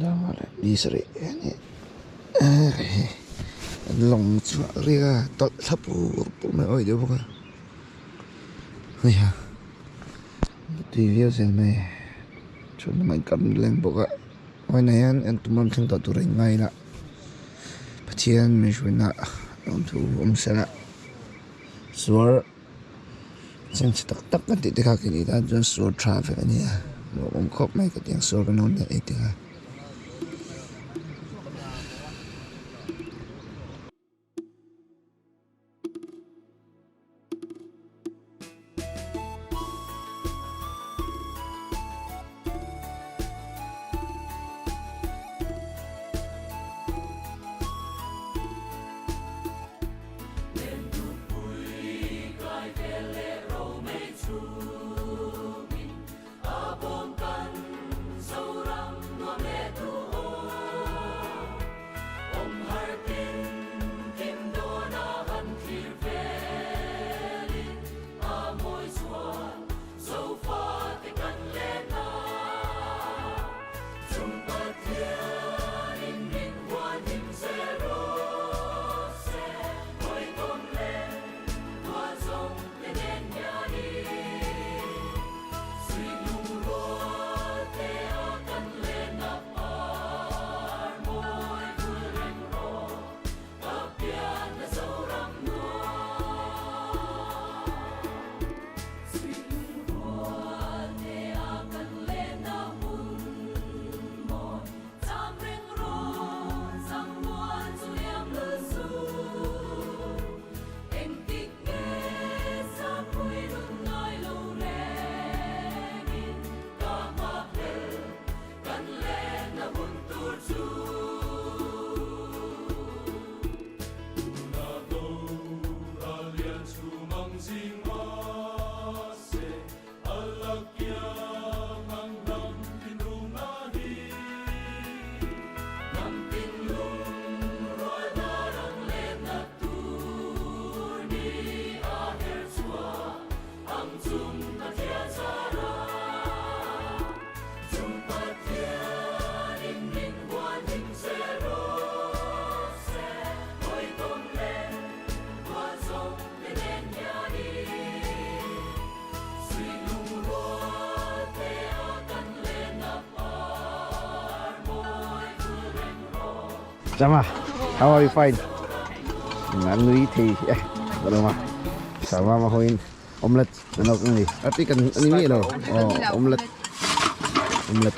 đó là đi sợi này lòng chua ria tọt thấp bộ mày ơi đâu không ơi ha tùy video xem mày cho nó mày cầm lên bộ ạ ngoài này anh tụi mình không tọt tụi ngay là bắt chiên mình chuẩn nè ông thủ ông sẽ là số xem tắc tắc cái gì khác cái gì đó cho số traffic này ông khóc mấy cái tiếng số cái nó này tiếng Sama, how are you fine? Nanu thì boleh mah. Sama mahuin omelet benok ini. Tapi kan ini loh. Oh, omelet. Omelet.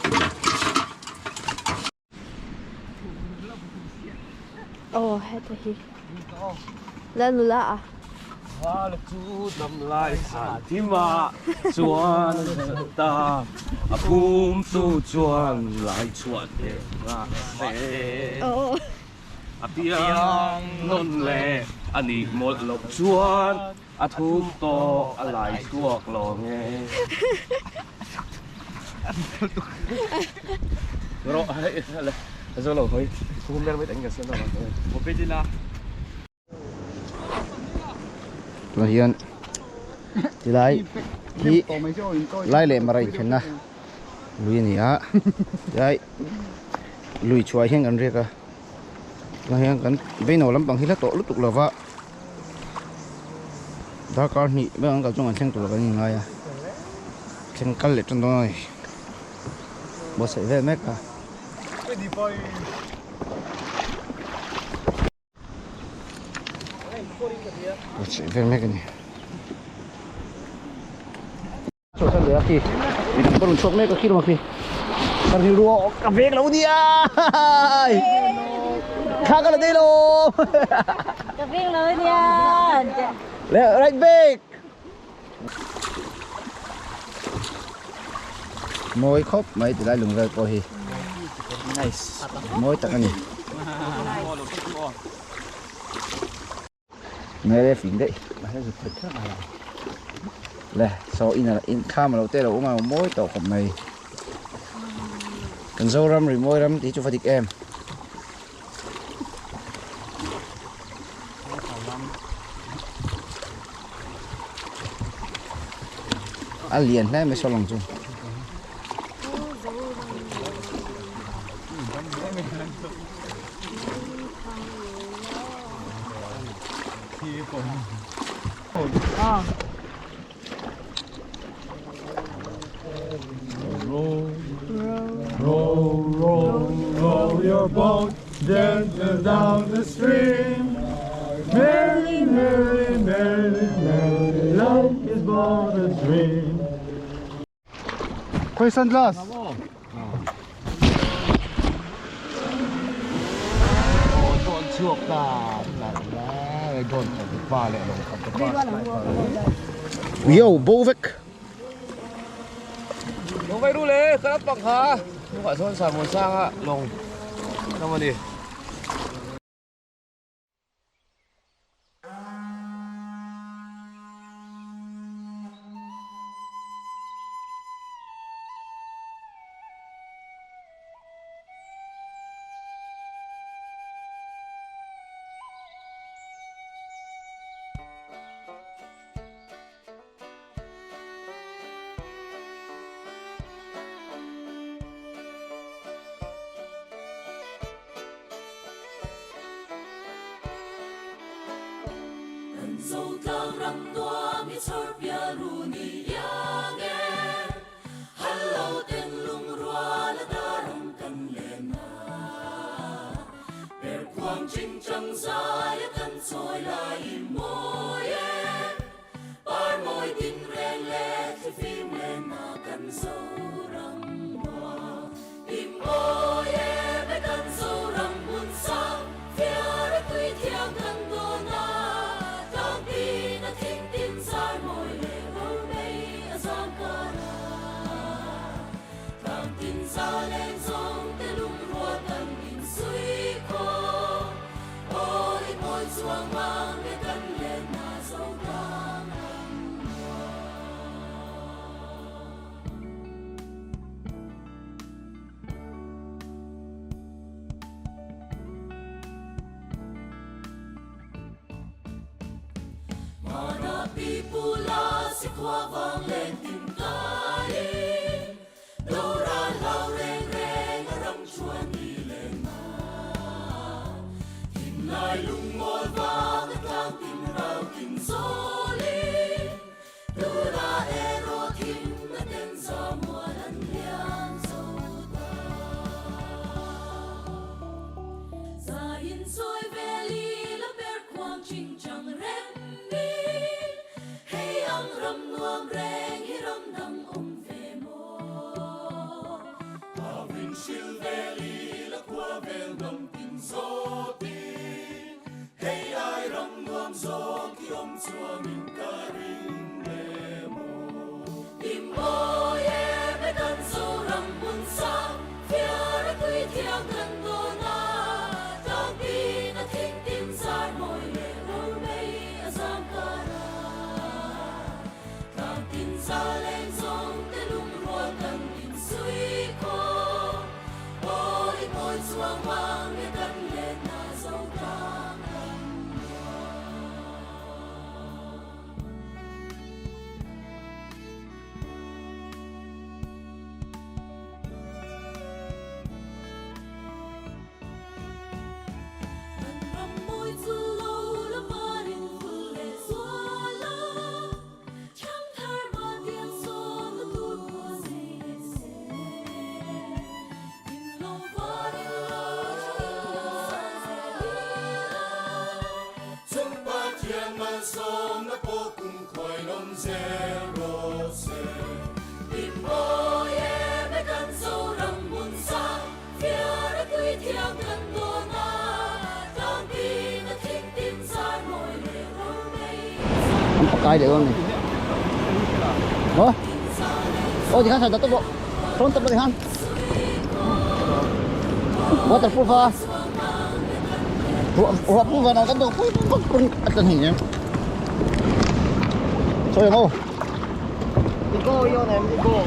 Oh, heta hi. Lan lula à? Hoa chút năm lại sản thím mà chuan ta bùm tu chuan lại chuan để ra xe tiếng nôn lệ anh đi một lộc chuan thúc to lại chuộc lò nghe rồi là rồi lộc thôi không đang mới đánh cái xem nào một cái gì là Lahian thì lại thì lại lệ mà rồi thế na lui này á đấy lui chuối hiện gần riêng à Lahian gần bên nào lắm bằng hết tổ lúc tục là vợ đó con nhị bên ông cả trong anh xem tụi là cái gì ngay à xem cắt lệ trong đó này bỏ sợi về mét à Ver me cái này. Chỗ sao lửa kì. Còn chụp mấy cái kia mà kì. Còn đi đua cà phê lâu đi à. Khá cái là đi luôn. Cà phê lâu đi à. Lẹ right back. Môi khóc mấy từ đây lùng ra coi hi. Nice. Môi tặng anh nhỉ. Này đây phím đấy, mà nó giật thật là lẹ, sau in cam mà đầu tiên là uống mà mỗi tổ hợp này, cần dâu răm rồi môi răm tí cho phải thịt em, ăn liền đấy mới sao lòng chung, Row your boat gently down the stream. Merrily, merrily, merrily, merrily, life is but a dream. Quay sunglass. Trộn chuộc là trộn pha lại Yo, Bovik. Lông vai đu lê, khá bằng hả? Không phải son sàn một sang ạ, lông. Đâu mà đi. dâu cao răng toa mi sor pia runi yange hello ten lung rua la darong kan lena per quang ching chang sai kan soi lai moye par moi tin ren le ti phim lena kan so rang wa im moye be kan so rang mun sa phía đất tuy thiang kan dona sa lên sông te lung rua tan in suy ko ôi môi chuang mang để căn lên na sâu cang mana pipula si qua vang lên tim kali đâu ra lao reng reng rong chuan đi lên mà tìm lại lung ngồi vang càng tìm rau tìm gió lên đâu ra ero tìm na tên gió mùa lần liang sâu ta za in soi về li la per quang ching chang rem đi hey ang ram nuam reng hi ram dang Silveli la qua vel dam tin zo ti hey ai ram nuam zo ki om chuan in ka ring le mo im o ye be kan zo ram mun sa phía ra tui thiang kan do na tang pi na thing tin sai moi le ro mei a sam ka ra tang tin sa lên sông te lung rua kan in sui ko môi chuang mang để cất lên na dấu cang anh ram môi chu lâu la marin phul le xua la chẳng thar ma tiếng so na tu của se in long va sông na po cùng khói non zero se im oye be kan so ram mun sa phía ra tui thiang kan do na tang pi na thing tin sai moi le ro mei Không có cái để không này. Ôi thì khán giả tốc độ. Không tốc độ thì hắn. Waterproof ha. Waterproof vào nào cái đồ cũng tình hình nhé. Rồi không? Đi cô vô này đi cô.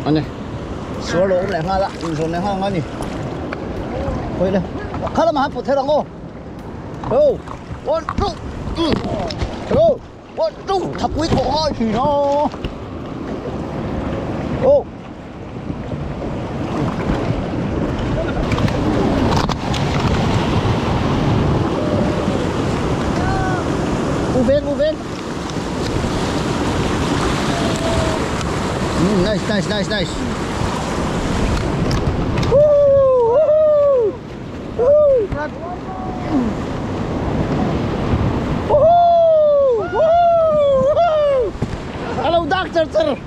Anh này. Số lỗ cũng lại hoa lại, số này hoa ngon nhỉ. Quay đây. Khá là mà hấp theo đồng cô. Go. One, two. Go. One, two. Thập quý khổ thôi thì nó. Go. Nice. Hello, doctor, sir.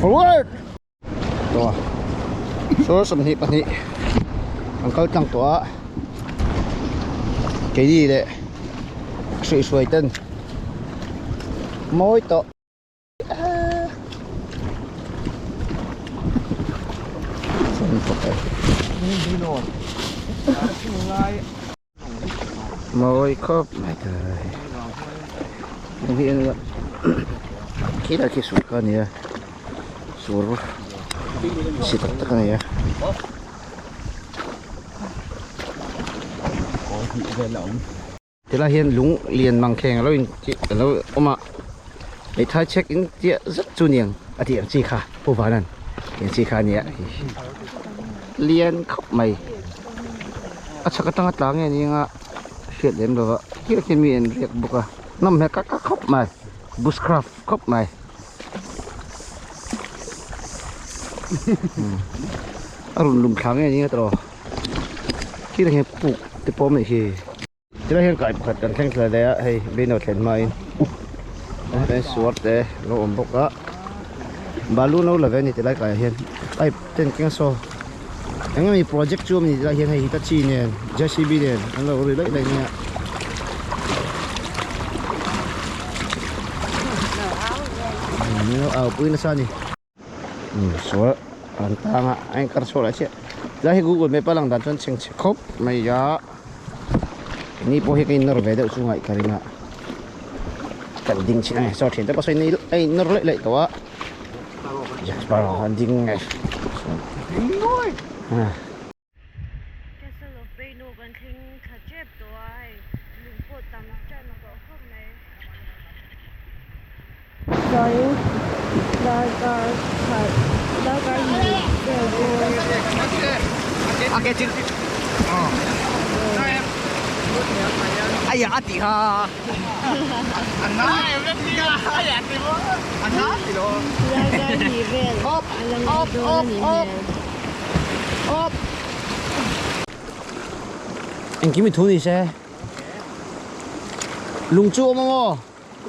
Forward. Tuh. So, sumhi pani. Angkal tang tua. Cái gì đấy? Suy tên. Mối to. Mối khớp mày trời. Không biết nữa. Khi là cái sụt cái này, sụt rồi. Xịt tất cái này. Thế là hiện lúng liền bằng khen rồi chị nó mà để thay check in chị rất chu niềng à thì chị khá phù hợp này chị khá nhẹ liền khóc mày à chắc cái tăng tăng nghe nhưng à hiện đến rồi kia khi miền việc buộc à nằm hết các khóc mày bushcraft khóc mày à lùm kháng nghe nhưng rồi kia là hiện phụ thì bom này thì thế là hiện tại thật cần thanh thời đấy hay bên nào thèn mai bên suốt đấy nó ổn bốc á balu nó là bên này thì lại cái hiện ai tên kinh so anh em project chum này là hiện hay Hitachi nè JCB nè anh là rồi đấy này nha nó ở bên sao nhỉ số anh ta mà anh cắt số lại chứ là hiện Google Maps lang dan chọn khóc mày ya ini pohe kay Norveda usungay karina kanding sina so thente pa so ni ay norle le to ya para kanding ngay Castle of Beno kan thing kha chep to ai lung po tam chan no ko khom ne rồi dagar ni Okay, chữ. Ai ya ati ha. Anh nói em rất đi ra. Ai ya thì bố. Anh nói thì đồ. dagar ni vel alang do ni ne anh kimi thu ni se lung chu ma mo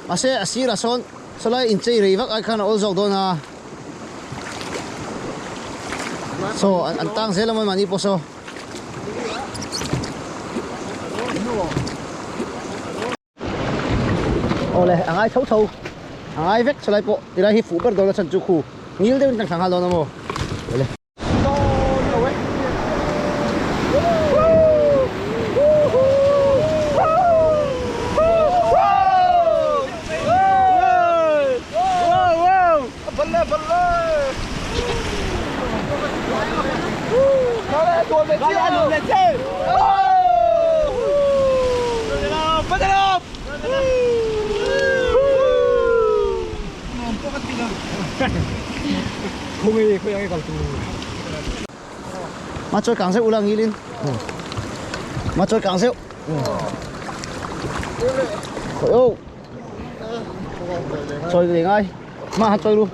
ase asira son solai in chei rei vak ai khan ol jok do na so an tang zela mo mani poso ole angai thau thau angai vek solai po tira hi fu ber do la chan chu khu ngil de tang sang hal do na mo ole mà chơi càng rượu là nghĩ lên mà chơi càng rượu khỏi ô chơi gì ngay mà hát chơi luôn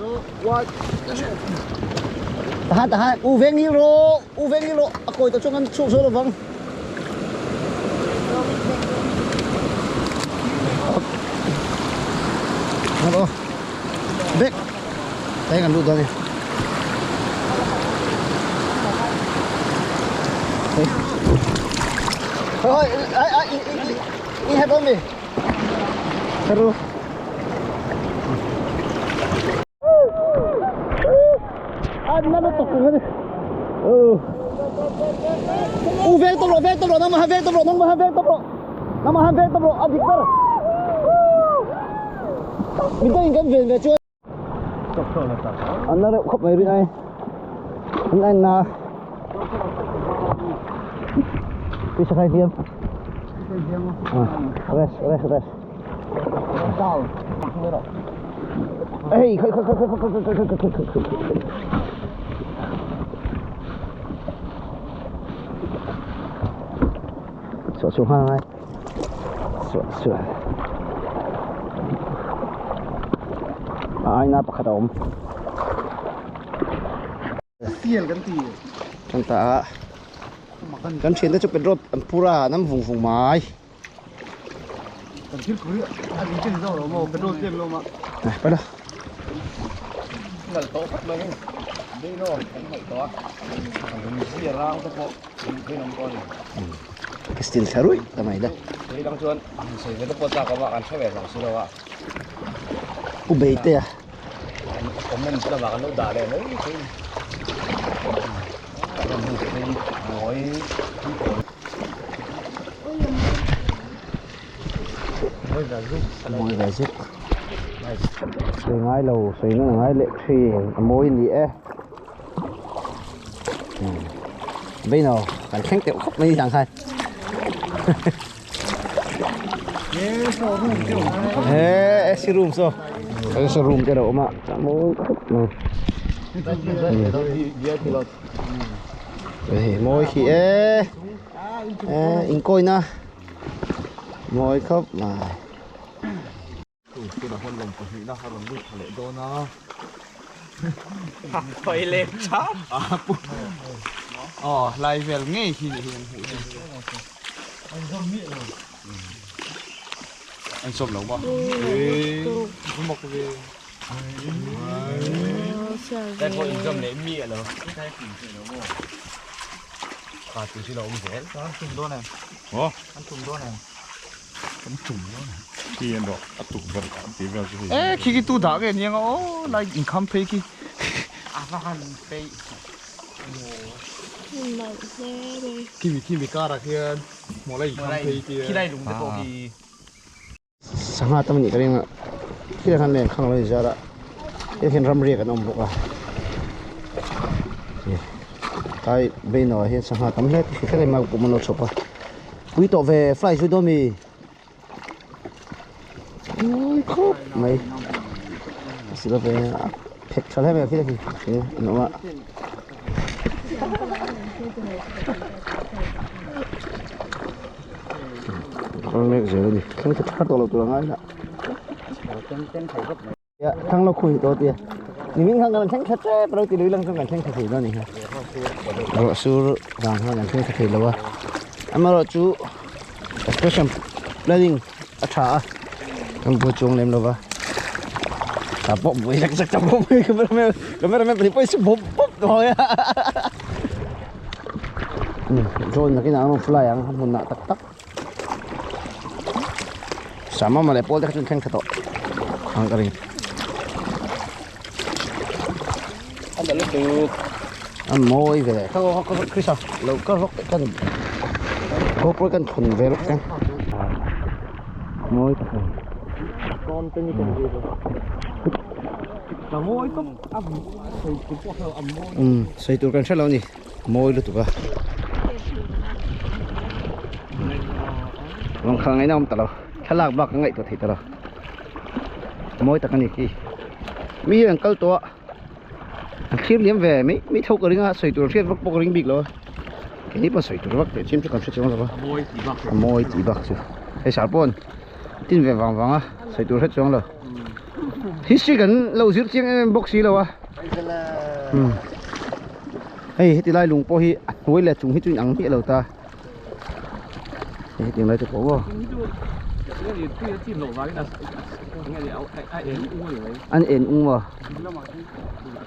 ta hát u ven nghĩ lô à coi tôi cho ngân trụ số là vâng đó biết đây ngắn đút rồi thôi đi hết bom đi hết rồi anh nó tục rồi ven tốc độ nó mà ven tốc độ anh thích quá mình có những về chưa anh nó khóc về bên này anh là đi sẽ khai thiêm rest cao ê khơi sửa xuống hai sửa ai na pakhat om Tiel kan ti. kan ta kan chen da chu pen rop an pura nam vung mai Kan kil kuri. Ani chen zo lo mo kan ro tiel lo ma. này bắt đầu Ngal to pat mai. Dei no, kan mai to. Ang sia rang to po. Dei nam kon. cái stil tharui tamai da Dei dang chuan sei ve to po ta ka ba kan thave rang su lo wa. u bei te à Comment la ba kan lo da le nei ki. Ngồi môi về giúp rồi ngay lầu xoay nó ngay lệ phi môi đi e bây giờ cảnh khánh tiểu khóc mấy thằng khai ê serum so cái serum cho đậu mà môi môi khi e in coi na môi khóc mà Thôi lên chát. Lại về ngay khi anh xôm lẩu bao. không một cái Đây có in xôm lấy mía rồi. Cả từ khi lẩu mình dễ. ăn chùm đô này. Ủa? Ăn chùm đô này. Khi anh đó, tụt vật tí vào cái gì? Ê, khi cái tu đá cái này ô, lại income pay khi. À, nó ăn pay. Khi bị cá ra kia, một lại income pay kia. Khi đây đúng cái cổ thì. sáng nay tâm nhị cái này khi đang lên khang lên ra đó cái hiện ram riêng cái nông bộ à cái bên nó hiện sáng nay tâm hết cái này mà cũng nó chụp à quý tổ về fly suy đô mì ôi khóc mày xin lỗi về phết cho hết về phía đây nó mà con mẹ giờ đi không thể cắt tổ tụi ngay đó thằng nó khui to tiềnนี่มิ้งทางกันแข่งชัดๆเราตีเรื่องกันแข่งขันแล้วนี่ฮะเราสู้ทางกันแข่งขันแล้ววะอันมาเราจูก็ช่างแล้วยิ่งอัฐาต้องพูดจงเล่มแล้ววะแต่ป๊อบไว้สักจับป๊อบไม่ก็ไม่ไปสิป๊อบตัวอ่ะโจนนักกินน้ำฟลายยังหุ่นหนักตักสามารถมาเลยพอได้จนแข่งขันต่อทางกัน Anh đã lúc được. Anh môi về có cái sao lâu có róc cái có cái thuần về lúc xem môi con tên như con gì rồi Là môi có ẩm thì cũng có hơi ẩm môi. xây tụi con sẽ lâu nhỉ môi được tụi ba lòng khang ấy nào tao khá lạc bạc ngay tụi thịt tao môi tao cái gì kia mi hiện câu tụi khiếp liếm về mấy thâu cái đó sợi tụi khiếp vắt bọc cái bịch rồi cái này mà sợi tụi vắt để chim cho con sẽ chọn rồi môi chỉ bạc chứ hay sao bọn tin về vàng vàng á sợi tụi hết chọn rồi history gần lâu dữ chiếng bọc xí rồi à hey thì lại lùng po hi nuôi là chúng hết chuyện ăn hết lâu ta hey tiếng lại cho có vô anh ên ung mà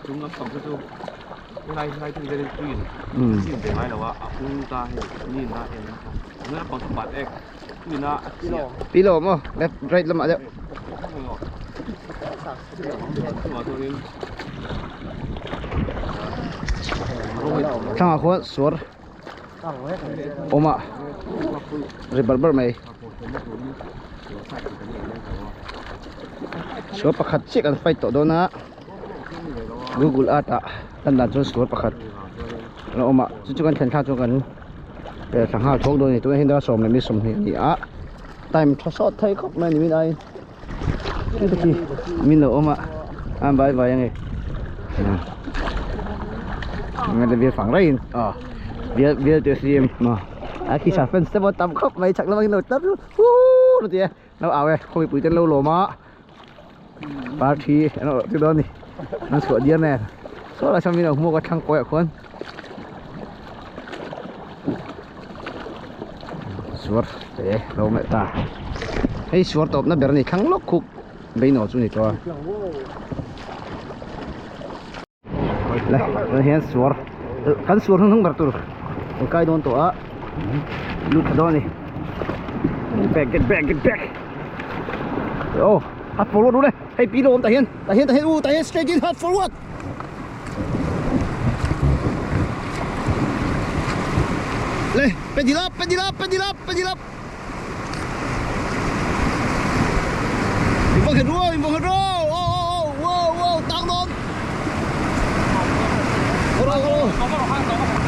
Chúng ngắm tổng số. Cái này chúng ta đi tuyển. Xin để mai là vợ chúng ta nhìn ra em. Nó là bằng các bạn em. Nhìn ra. pilo mà left right lắm ạ đấy thằng nào khuất suốt ôm ạ rồi bật mày suốt bạc khát chiếc ăn phải tổ đó na Google ata dan dan cho suốt bạc khát nó ôm ạ chú cần thằng thang chú cần để thằng nào thuốc đôi này tôi hiện đã sớm này mới sớm này à time cho sót thấy khóc này mình ai cái gì mình là ôm ạ ăn bài bài này người ta việc phẳng đấy à việc việc tiêu xiêm mà khi sản phân sẽ một tầm khóc mấy chắc là mấy nồi tất nó thì nó ảo ấy không bị bụi tên lâu lồ mà party nó từ đó đi nó sửa điên nè số là trong mình mua cái thằng quẹo con suốt để đâu mẹ ta hay suốt top nó bèrn này khăng lốc khúc bây nó chú này cho này nó hiện suốt kan suốt không bật tur cái đòn tổ lút đó này get back oh hard forward luôn đấy hay pí đồ tay hiên straight in hard forward lên pedal up mình vâng hết rồi wow tăng đòn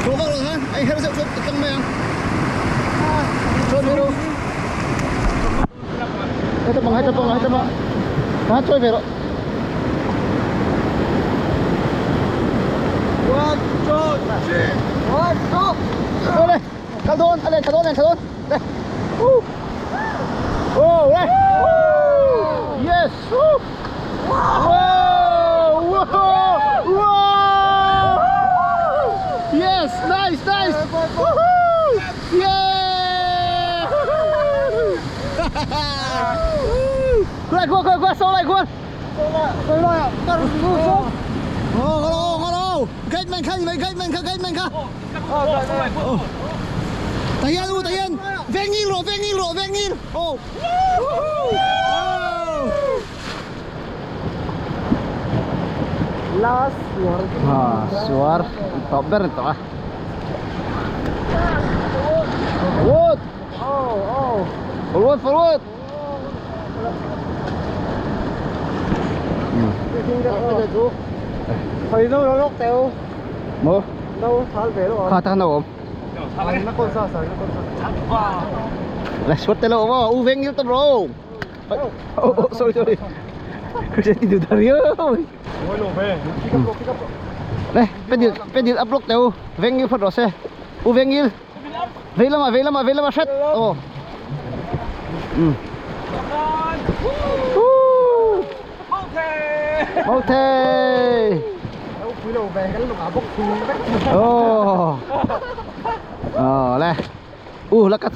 Rồi hả? Anh hết rồi tăng mày Trôi về đâu? Hai tập bằng. Hả trôi về rồi. One, two, three. Rồi đây. Thằng thôn. Đây. Đây. Yes. Wow. Yes, nice. Woohoo! Yeah! Qua sau này luôn. Hello. Gate man khá. Tay yên. Veng nghiêng rồi. Oh. Last one. Suar. Top ber itu ah. Forward. Forward. Thấy đâu nó teo. Mo. Đâu tháo về đâu. Kha thang đâu. Nó con sao. Lah suat telo mo. Veng nghiêng top bro. Oh, sorry. Kerja tidur dari ơi. Ôi lổ về. Pick up. Đây, bên điện upload đều veng như phát rõ xe. Veng như. Về lama set. Oh. Okay. Đâu quý lổ về cái lúc bốc thú đấy. Đây. Lakat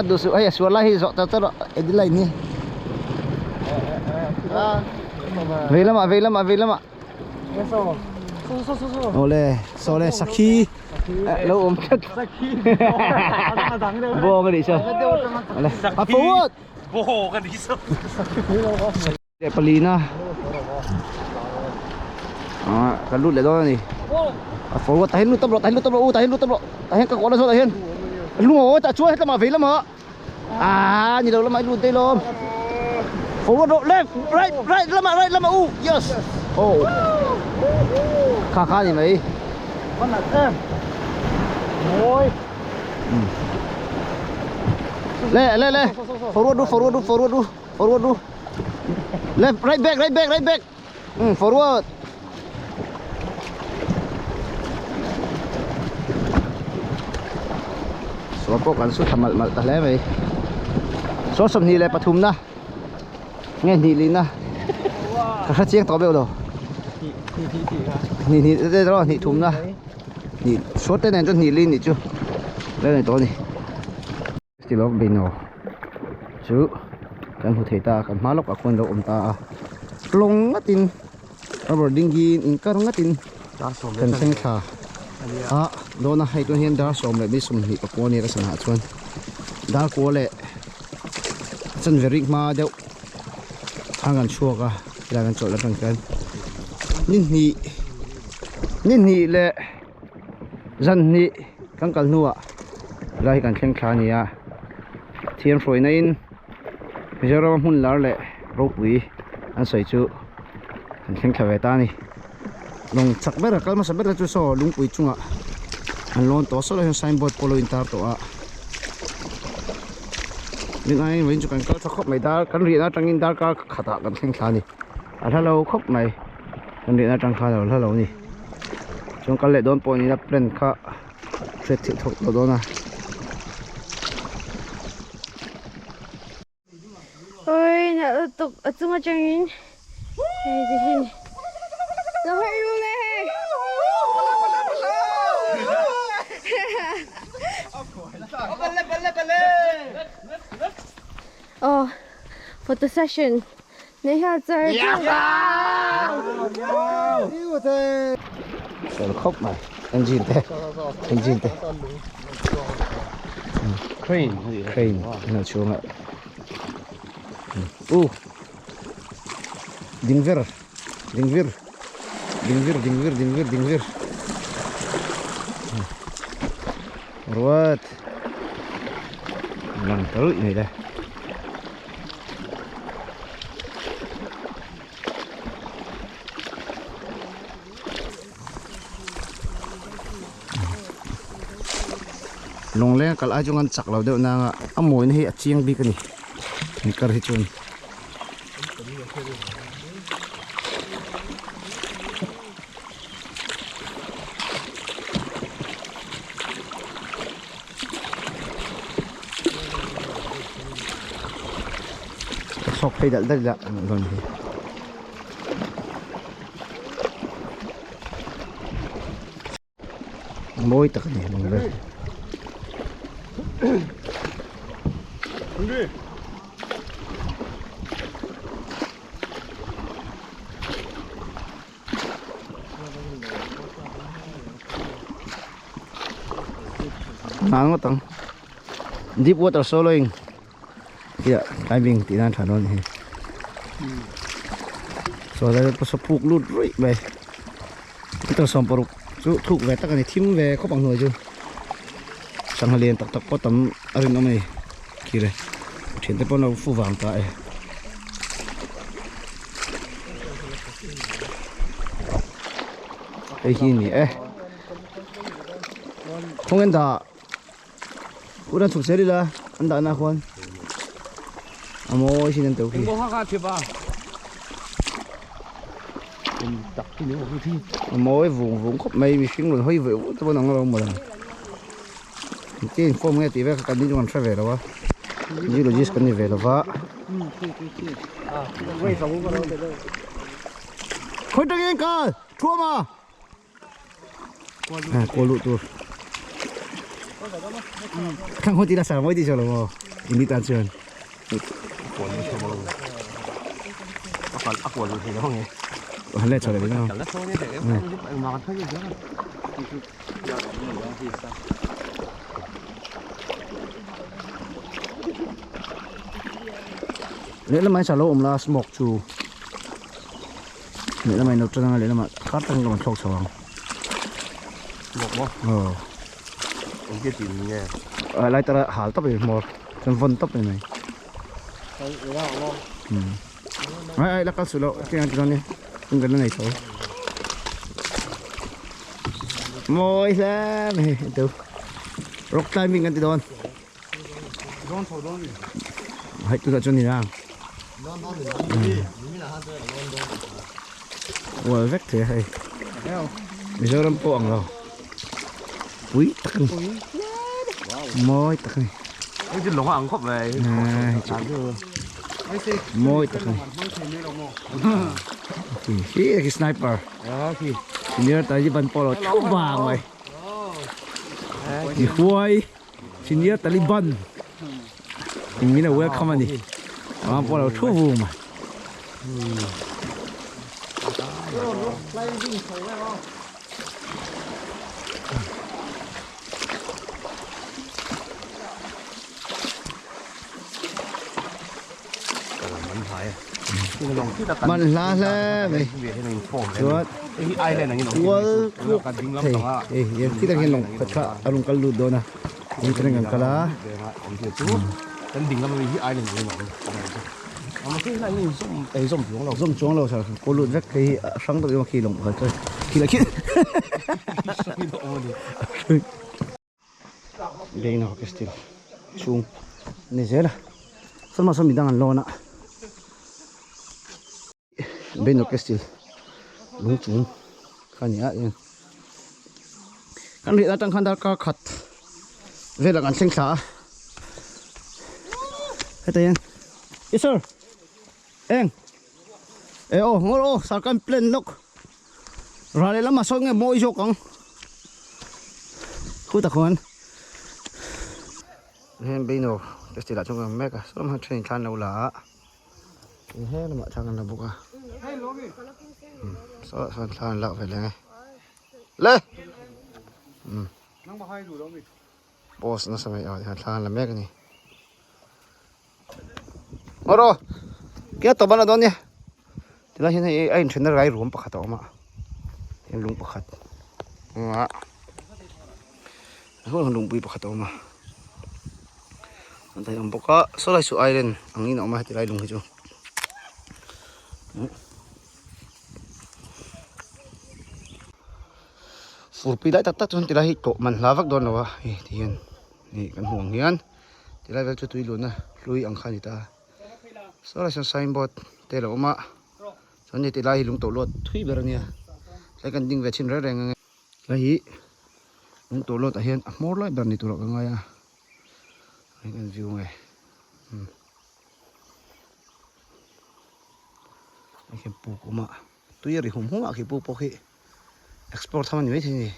dusu. Ay, suara hi zo ta edi lain ni. Về lama. Oleh, soleh Saki. Lâu ôm chất. Vô cái đi sao? Oleh, forward. Vô cái đi sao? Để Palina. Cái lút lại đó này. Forward tahin lút tốc độ. Tahin các con nó tahin. Lu ngồi ta chúa hết mà về lắm hả? Nhìn đâu lắm lút tay lom. Forward left, right lama. Yes. Khá gì mày? Con là em. Ôi. Lê. Forward du. Left, right back. Forward. So po kan su thamal ta le mày. So som ni le pathum na. Nghe ni lin na. Ka chiang to beo lo. Ni đây rồi, ni thum na. Ni suốt tên này cho ni lin ni chứ. Đây này to ni. Still love bino. Chứ kan hu thei ta kan malok akon lo ta. Long ngatin. Abor dingin ingkar ngatin. Kan seng kha. Dona hai to hian dar som le bi sum ni pakon ni ra sana chuan. Dar ko le. Chan verik ma deu. Hangan chuaka. Ilagan chol la kan. Nin hi le zan ni kangkal nuwa lai kan thleng thla ni a thiam hroi na in mizoram hun lar le ropui an soi chu kan thleng thla ve ta ni long chak ber kalma sa ber chu so lungpui chunga an lon to so le signboard polo in tar to a ning ai wen chu kan kal thkhop mai dar kan ri na tangin dar ka khata kan thleng thla ni a thalo khop mai kan ri na tang kha lo ni chung kal le don po ni na plan kha set thok do na ở tục ở chung ở trong yến hey thì hình nó phải luôn đây oh photo session này ha chơi Sợ khóc mà engine thế crane crane nó xuống ạ dingver ruat lang terus ini dah long le kal ajungan chak lo deuh na amoi hi achiang bi kani ni kar hi chun sok phei dal dal la ron hi moi tak ni long le nang tang deep water soloing ya diving tinan thanon hi so la pa so phuk lut rui mai to som paruk chu thuk ve tak ani thim ve khop ang noi chu sang halen tak tak po tam arin amai kire thian te pon no fu wang ta e ei hi ni e khongen da uran thuk seri la anda na khon amo sin an teu ki có ha thiệp à đặt cái nếu mà thi amo vùng khop mai mi fing lo hoi ve to bon ang lo mo la cái form nghe tí về cái đi trong travel rồi wa đi logis cái này về rồi wa khôi trăng yên cả thua mà cô lụt tôi khang khôi tí là sao mới đi cho rồi invitation aqua luôn thì nó nghe hắn lên cho đấy không chẳng lẽ thôi để em giúp bạn mà thấy gì đó lấy là máy xả lỗ là smoke chu lấy là máy nấu trăng lấy là mà cắt trăng là mình khâu sòng một quá ông kia tìm nghe lại ta hal tóc này một chân vân tóc này ai là cái sủi lỗ cái anh này không cần này thôi mồi ra này đâu rock climbing kan tidon hai tu cho ni lang well vek thế hay bây giờ làm po ang lo quý tắc mồi tắc này cái chân lồng ăn khóc về mồi tắc này khi cái sniper nhớ tới cái bắn polo chúc vàng mày thì huay xin nhớ Taliban thì nghĩ là welcome anh đi bắn polo chúc vùng mà mình lá lên này chúa ai lên là như chúa nó cần dính lắm đó thì khi ta nghe lòng thật cả alung kalu đó nè ini kena ngam kala dan dính lắm vì ai lên như vậy mà cái này như zoom xuống lâu sao cô luôn rất cái sáng tối mà khi lòng phải chơi khi là khi đây nào cái stil chung này dễ là sao mà sao mình đang ăn lo nè bên cái stil lung chung cái này á kan lihat datang kan dah kakat về là kan seng sa kata yang yes sir Eng. Oh, ngoro sarkan plan lok. Rale lama songe mo iso kang. Khuta khon. Hen bino, testi la chung meka, so ma train than lo la. He la ma thang na buka. So than la phải le. Le. Nang ba hai du lo mi. Boss na samay than la meka ni. Ngoro. Kaya to ba na don ya? Tila hin ai trainer rai room pakhat ma. Em lung pakhat. Nga. Ho lung bui pakhat ma. Antay ang buka so lai su island ang ina ma tilai lung hi chu. Furpi lai tak tak chun tilai to man lavak don lawa hi tiyan. Ni kan huang hian. Tilai vel chu tuilun na lui ang khani ta. So lai signboard te lo ma. Chon ni tilai lung to lot thui ber ania. Lai kan ding ve chin re reng lai hi lung to lot a hian a mor lai ber ni tu ro ka nga ya. Ai kan view ngai. Ai kan pu kuma. Tu yari hum hum a ki pu po ki. Export thaman ni thi ni.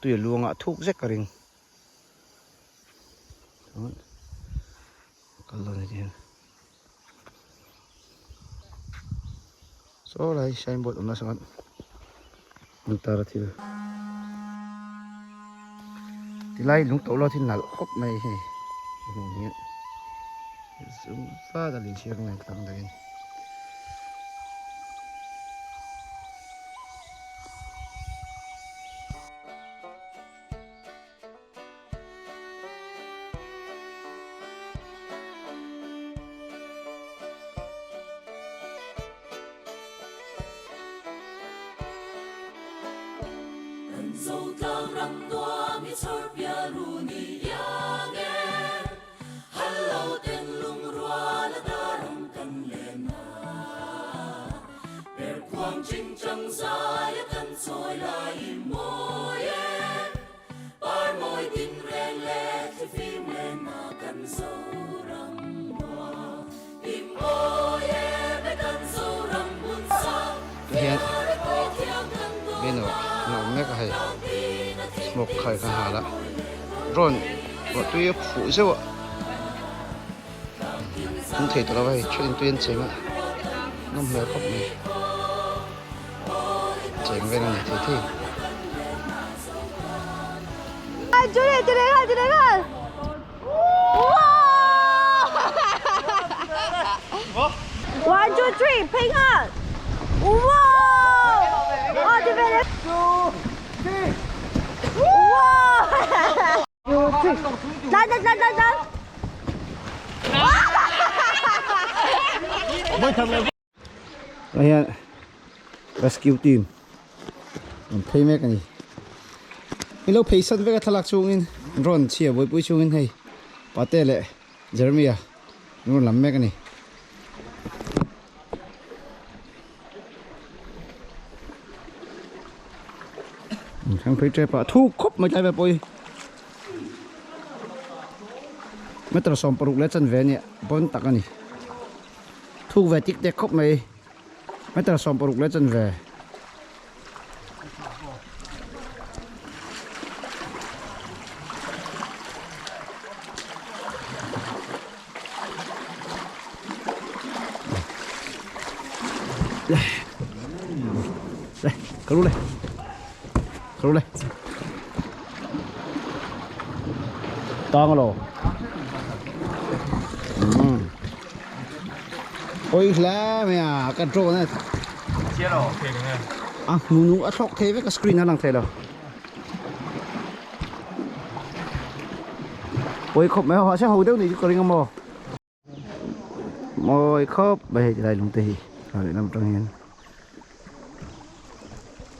Tu ye luanga thuk zek ka ring. Kallo ni din. So lai signboard umna sangat. Antara thil. Tilai lung to lo thin nal khop mai hi. Ni. Zoom fa da li chiang ngai tang da in. dâu cao răng toa mi chor pia ru ni yang e hello ten lung rua la da rong kan le na per quang ching chang sa ya kan soi lai mo ye par moi tin ren le chi fi me na kan so rang hoa im o ye be kan so rang bun sa Bino, no me ka hai. Smoke khai ka hala. Ron, wa tu ye phu se wa. Không thể tao vai chuyện tuyên chế mà. Nó mệt khóc này. Chế về này thì. À, chú này, chú này con, chú này con. Wow! 1, 2, 3, ping up. Wow! Oh, the very. 2, 3. Wow! 2, 3. Done. Ayan, rescue team. Ang thấy mấy cái này. Hello, patient với cái thалак chungin. Ron chia với bụi chungin hay. Pate lệ, Jeremy à. Nó làm mấy cái này. Thằng phải chơi pa thu khóc mấy cái về bụi. Mấy tờ sòng paruk lệ chân về nè, bốn tắc anh. Thu về tích đẹp khóc mày. Mấy tờ sòng paruk lệ chân về. Đây, cấu đây. To rồi. Ôi lá mày à, control này. Chia rồi, ok đúng không? À, nụ ở thọc thế với cái screen nó đang thế đâu. Ôi khóc mày họ sẽ hầu đâu này có riêng không? Môi khóc bây giờ đây luôn tì. Rồi nằm trong hiên.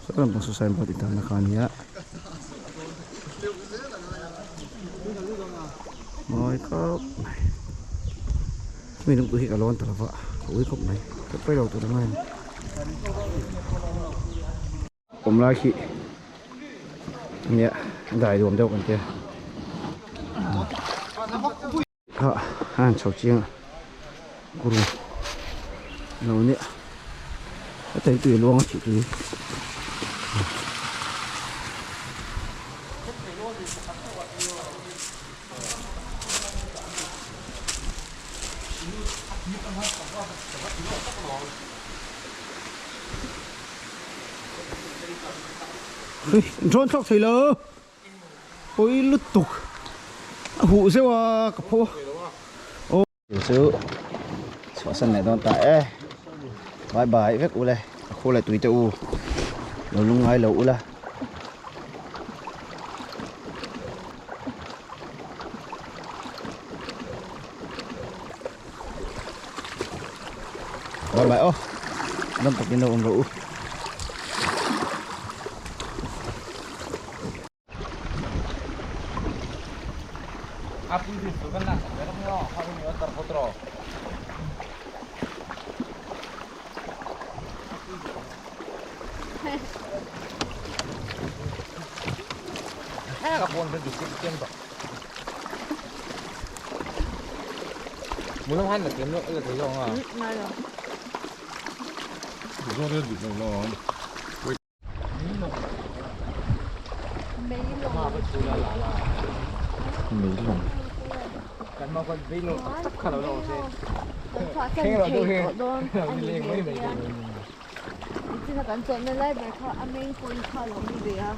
Sao làm bằng số xem vào tình trạng là khá nhá. Môi khóc. Mình đừng hiện cả lon tao vợ. Ôi khóc này. Tất quay đầu từ đó này. Ôm lại khi. Nhẹ. Đại đuồm đâu còn kia. Hả. Hàn chọc chiêng. Ôi lâu nè thấy tùy luôn á chị tùy trốn chọc thầy lơ ôi lứt tục hụ sẽ vào cặp phố ô sự xóa sân này đón tại bye bye vết u này khu lại tùy cho u rồi lung ngay lẩu là bye bye ô đâm tập đến đâu ông lẩu Api itu kan nak, kalau ni orang kalau ni otak potro. Kapon tu dikit tu. Mula han nak kena ada tu orang ah. Mana? Itu dia di dalam. mấy lòng Kan mau kan bilo tak kalau orang saya. Khen là tôi khen. Đi lên mấy mày. Chỉ là cảnh chuẩn nên lấy về kho anh em coi kho lòng đi về à.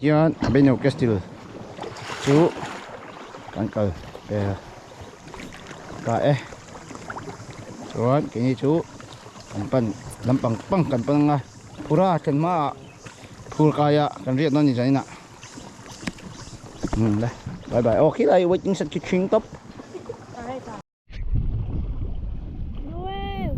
Yan bên nhau cái still chú cảnh cờ về tại chuan cái gì chú cảnh pan làm bằng bằng cảnh pan ngay pura chân ma pur kaya cảnh riết nó như thế nè đây bye bye oh khi đây waiting set kitchen top Noel.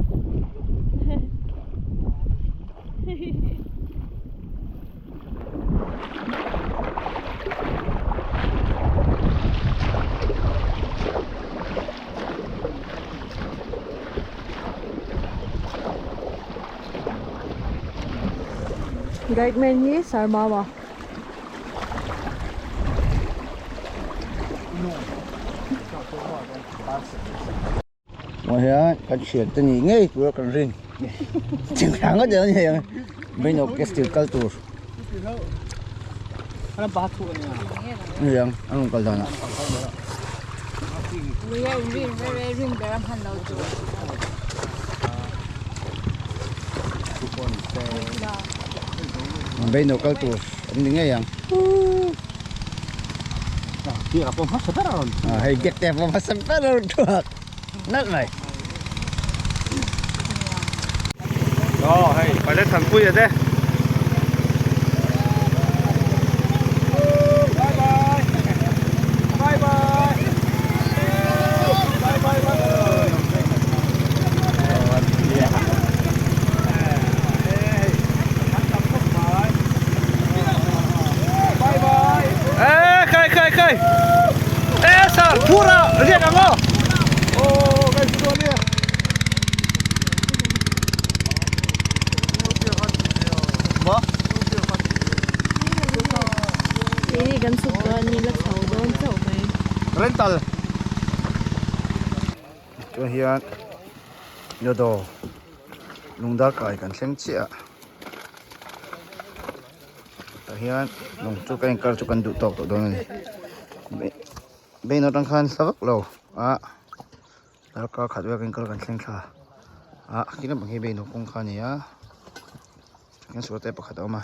Gạch men nhé, sợ mà bà. mọi người cảnh chuyển tên gì ngay của cảnh riêng chừng tháng hết giờ như vậy bên nhau cái still culture Kalau batu ni. như vậy anh không cần nào We are ring beram han đâu chứ. bên nhau culture anh đứng ngay vậy Dia apa mas sekarang? hay get there for my sampai được nát này hey, phải lên thằng Quy rồi đấy. Khơi. Ê sao pura lihat apa? Oh, guys, itu dia. Ini kan suka ni lah tahu dong tahu mai. rental cho hiền nhớ đồ lùng đá cải cần xem chia hiền lùng cho cái car cho cần đủ tốc độ đó này bên nó đang khan sắc lâu đá cải khát với cái car cần xem xa khi nó bằng cái bên nó cũng khan này cái số tay bạc khát mà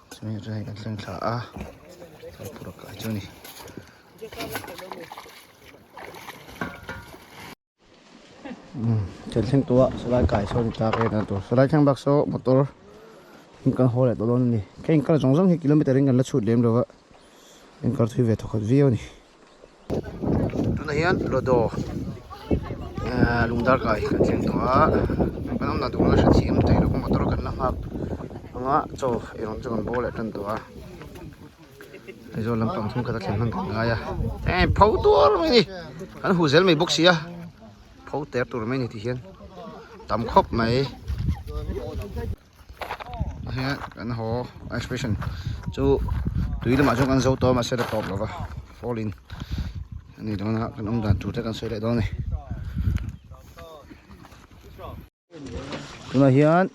cho nên cho hay cần xem xa phải phụ được cái chỗ này chân sinh tua sợi cài số thì ta cái này tua sợi chẳng bạc số motor hình căn hồ lại tôi đón này cái hình căn giống giống như km hình căn là chuột đếm rồi vậy hình căn thuê về thuộc video này tôi này hiện rồi đồ lùng đá cài cần sinh tua cái năm nào tôi nó sẽ chỉ em thấy nó có motor cần lắm học ngã cho iron cho con bố lại chân tua bây giờ làm bằng thùng cái thằng hàng cái này em phâu tua rồi này anh hú zel mày bốc xí phâu tép tụi mình thì hiền tắm khóc mày hiền cái hồ expression chú tùy là mà chúng con dâu to mà sẽ được top rồi fall in này đó là cái ông đàn chủ thế con xoay lại đó này tuna hian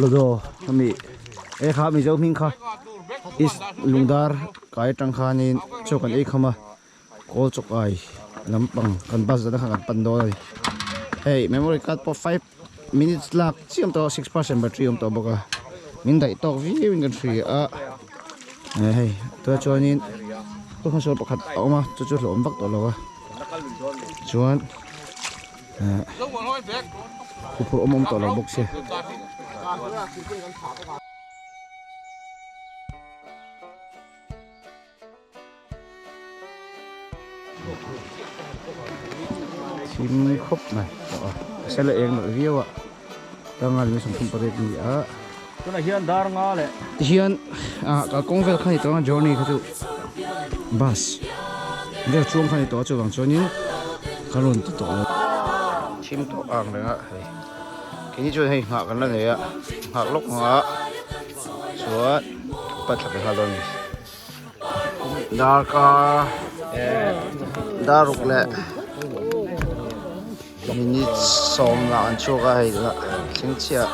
lodo kami kha mi zo ming kha is lungdar kai tang khanin chokan khama kol chokai lampang kan bas da khan pan do hey memory card for 5 minutes lak chiam to 6% battery to boka min dai to vi min kan free a hey to chonin to khan so pakhat oma chu chu lo bak to lo chuan kupur om to lo bok se chim khop này sẽ là em nội view ạ đang ngồi xuống thùng bể đi à Tôi là hiện dar ngã lệ. hiện cả công việc khai to journey khai tu bus việc chuông khai to cho bằng cho nín khai luôn to chim to ăn đấy ạ cái này cho hay ngã cái này ạ ngã lúc ngã xuống bắt lại khai luôn dar cả dar rục lệ minutes som la an chu ga hai la thing chia